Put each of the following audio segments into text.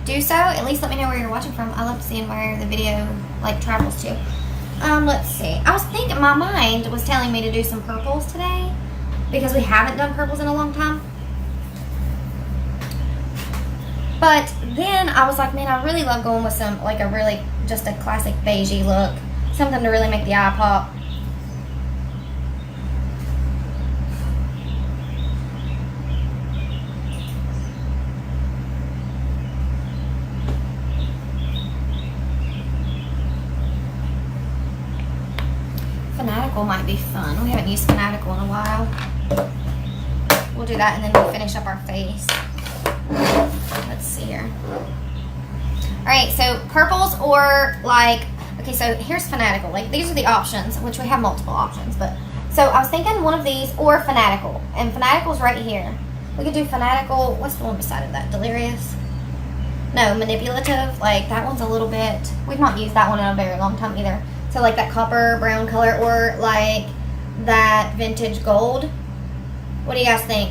do so. At least let me know where you're watching from. I love seeing where the video like travels to. Let's see. I was thinking, my mind was telling me to do some purples today because we haven't done purples in a long time. But then I was like, man, I really love going with some, like a really, just a classic beigey look. Something to really make the eye pop. Fanatical might be fun. We haven't used Fanatical in a while. We'll do that and then we'll finish up our face. Let's see here. Alright, so purples or like, okay, so here's Fanatical. Like, these are the options, which we have multiple options, but so I was thinking one of these or Fanatical. And Fanatical's right here. We could do Fanatical. What's the one beside of that? Delirious? No, Manipulative. Like, that one's a little bit, we've not used that one in a very long time either. So like that copper brown color or like that vintage gold. What do you guys think?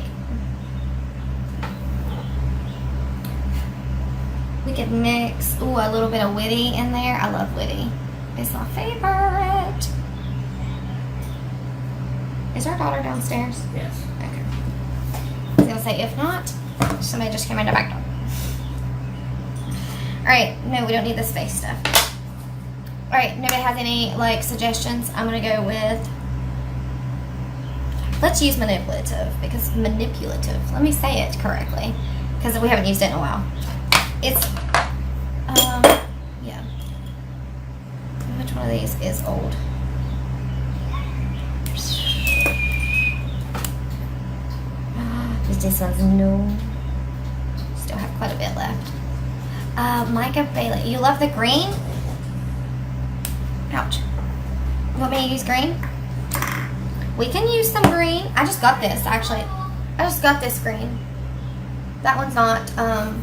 We could mix, ooh, a little bit of Witty in there. I love Witty. It's my favorite. Is our daughter downstairs? Yes. Okay. I was gonna say, if not, somebody just came in the back door. Alright, no, we don't need this face stuff. Alright, nobody has any, like, suggestions? I'm gonna go with, let's use Manipulative, because Manipulative, let me say it correctly, because we haven't used it in a while. It's, yeah. Which one of these is old? This one's new. Still have quite a bit left. Micah Bailey, you love the green? Ouch. You want me to use green? We can use some green. I just got this, actually. I just got this green. That one's not, I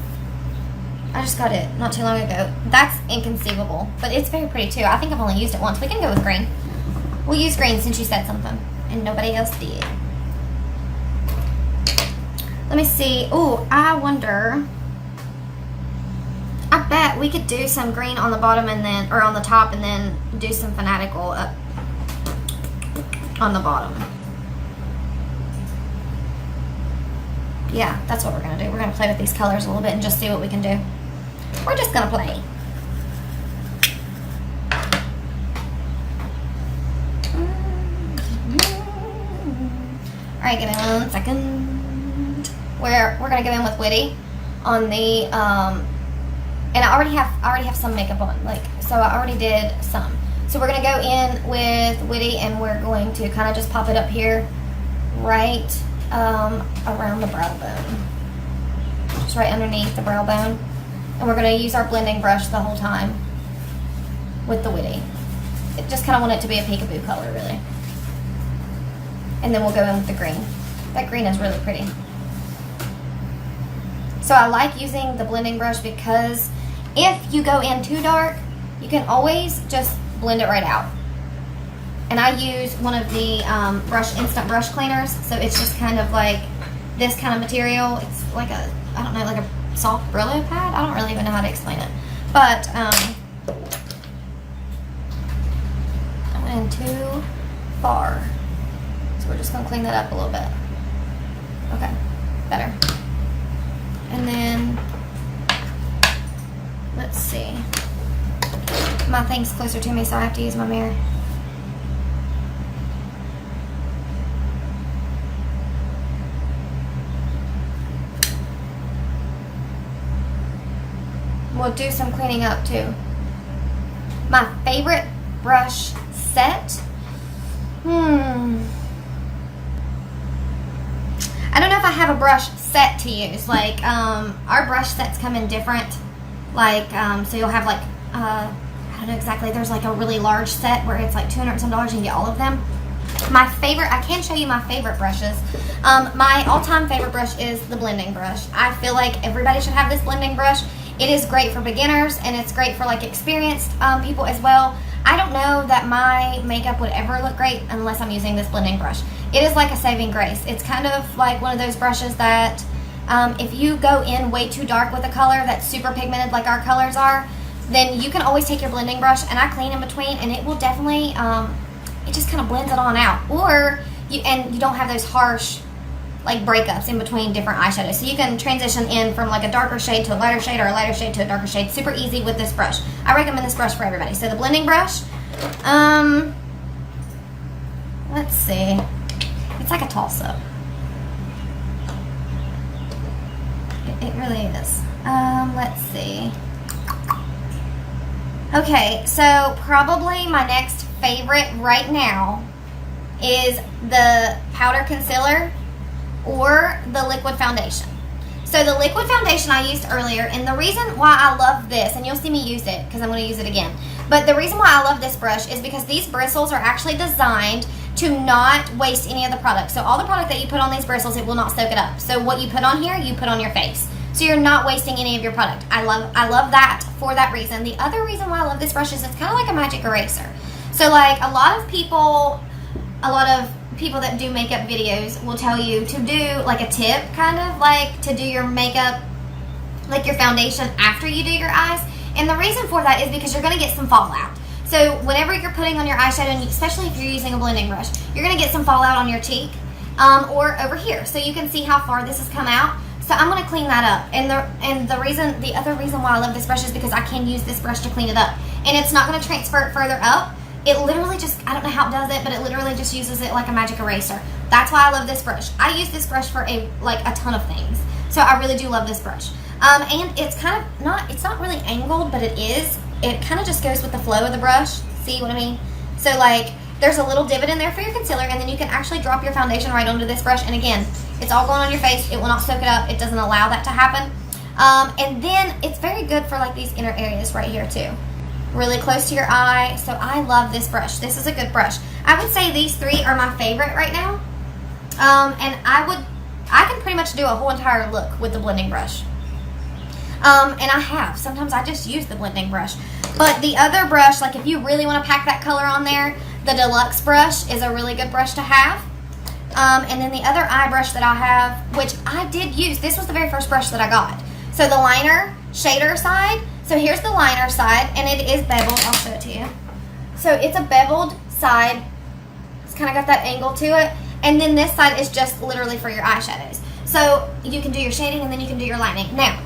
just got it not too long ago. That's inconceivable, but it's very pretty too. I think I've only used it once. We can go with green. We'll use green since you said something and nobody else did. Let me see. Oh, I wonder. I bet we could do some green on the bottom and then, or on the top, and then do some Fanatical up on the bottom. Yeah, that's what we're gonna do. We're gonna play with these colors a little bit and just see what we can do. We're just gonna play. Alright, give me 1 second. We're gonna go in with Witty on the and I already have some makeup on, like, so I already did some. So we're gonna go in with Witty and we're going to kind of just pop it up here, right around the brow bone, just right underneath the brow bone. And we're going to use our blending brush the whole time with the Witty. It just kind of want it to be a peekaboo color, really. And then we'll go in with the green. That green is really pretty. So I like using the blending brush because if you go in too dark, you can always just blend it right out. And I use one of the instant brush cleaners, so it's just kind of like this kind of material. It's like a, I don't know, like a soft Brillo pad. I don't really even know how to explain it. But I went in too far. So we're just going to clean that up a little bit. Okay, better. And then, let's see. My thing's closer to me, so I have to use my mirror. We'll do some cleaning up too. My favorite brush set. I don't know if I have a brush set to use. Like, our brush sets come in different. Like, so you'll have like, I don't know exactly. There's like a really large set where it's like $200 and some dollars. You can get all of them. My favorite, I can show you my favorite brushes. My all-time favorite brush is the blending brush. I feel like everybody should have this blending brush. It is great for beginners and it's great for like experienced people as well. I don't know that my makeup would ever look great unless I'm using this blending brush. It is like a saving grace. It's kind of like one of those brushes that If you go in way too dark with a color that's super pigmented like our colors are, then you can always take your blending brush, and I clean in between, and it will definitely, it just kind of blends it on out. Or, you don't have those harsh like breakups in between different eyeshadows. So you can transition in from like a darker shade to a lighter shade, or a lighter shade to a darker shade. Super easy with this brush. I recommend this brush for everybody. So the blending brush, let's see. It's like a toss-up. It really is. Let's see. Okay, so probably my next favorite right now is the powder concealer or the liquid foundation. So the liquid foundation I used earlier, and the reason why I love this, and you'll see me use it because I'm going to use it again, but the reason why I love this brush is because these bristles are actually designed to not waste any of the product. So all the product that you put on these bristles, it will not soak it up. So what you put on here, you put on your face. So you're not wasting any of your product. I love that for that reason. The other reason why I love this brush is it's kind of like a magic eraser. So like a lot of people that do makeup videos will tell you to do like a tip, kind of like to do your makeup, like your foundation after you do your eyes. And the reason for that is because you're going to get some fallout. So whenever you're putting on your eyeshadow, and especially if you're using a blending brush, you're going to get some fallout on your cheek or over here. So you can see how far this has come out. So I'm going to clean that up. And the other reason why I love this brush is because I can use this brush to clean it up. And it's not going to transfer it further up. It literally just, I don't know how it does it, but it literally just uses it like a magic eraser. That's why I love this brush. I use this brush for a ton of things. So I really do love this brush. And it's kind of it's not really angled, but it is. It kind of just goes with the flow of the brush. See what I mean? So like, there's a little divot in there for your concealer, and then you can actually drop your foundation right onto this brush. And again, it's all going on your face. It will not soak it up. It doesn't allow that to happen. And then it's very good for like these inner areas right here too. Really close to your eye. So I love this brush. This is a good brush. I would say these three are my favorite right now. And I can pretty much do a whole entire look with the blending brush. And I have. Sometimes I just use the blending brush. But the other brush, like if you really want to pack that color on there, the Deluxe brush is a really good brush to have. And then the other eye brush that I have, which I did use, this was the very first brush that I got. So the liner shader side. So here's the liner side, and it is beveled. I'll show it to you. So it's a beveled side. It's kind of got that angle to it. And then this side is just literally for your eyeshadows. So you can do your shading, and then you can do your lining. Now,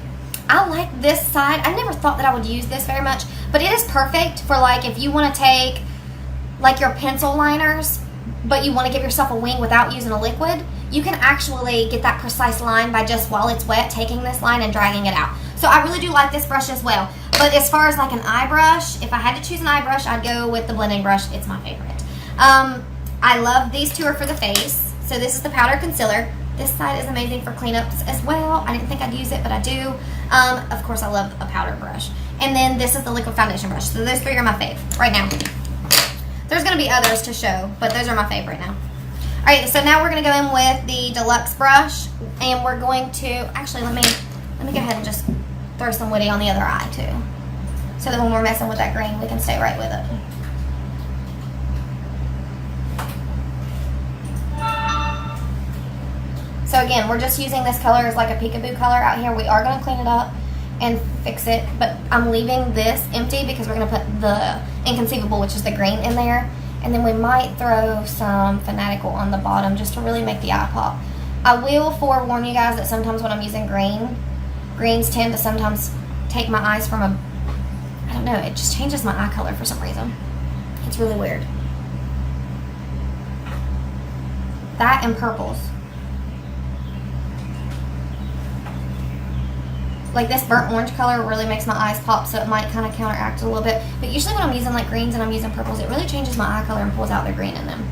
I like this side. I never thought that I would use this very much, but it is perfect for like if you want to take like your pencil liners, but you want to give yourself a wing without using a liquid. You can actually get that precise line by just, while it's wet, taking this line and dragging it out. So I really do like this brush as well. But as far as like an eye brush, if I had to choose an eye brush, I'd go with the blending brush. It's my favorite. I love these two are for the face. So this is the powder concealer. This side is amazing for cleanups as well. I didn't think I'd use it, but I do. Of course, I love a powder brush. And then this is the liquid foundation brush. So those three are my fave right now. There's going to be others to show, but those are my favorite now. All right, so now we're going to go in with the Deluxe brush, and we're going to, actually, let me go ahead and just throw some Woody on the other eye too, so that when we're messing with that green, we can stay right with it. So again, we're just using this color as like a peekaboo color out here. We are going to clean it up and fix it, but I'm leaving this empty because we're going to put the Inconceivable, which is the green, in there. And then we might throw some Fanatical on the bottom just to really make the eye pop. I will forewarn you guys that sometimes when I'm using greens tend to sometimes take my eyes from a, I don't know, it just changes my eye color for some reason. It's really weird. That and purples. Like this burnt orange color really makes my eyes pop, so it might kind of counteract a little bit. But usually when I'm using like greens and I'm using purples, it really changes my eye color and pulls out the green in them.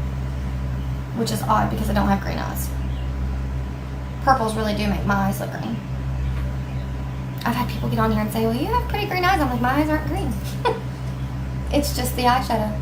Which is odd because I don't have green eyes. Purples really do make my eyes look green. I've had people get on here and say, well, you have pretty green eyes. I'm like, my eyes aren't green. It's just the eyeshadow.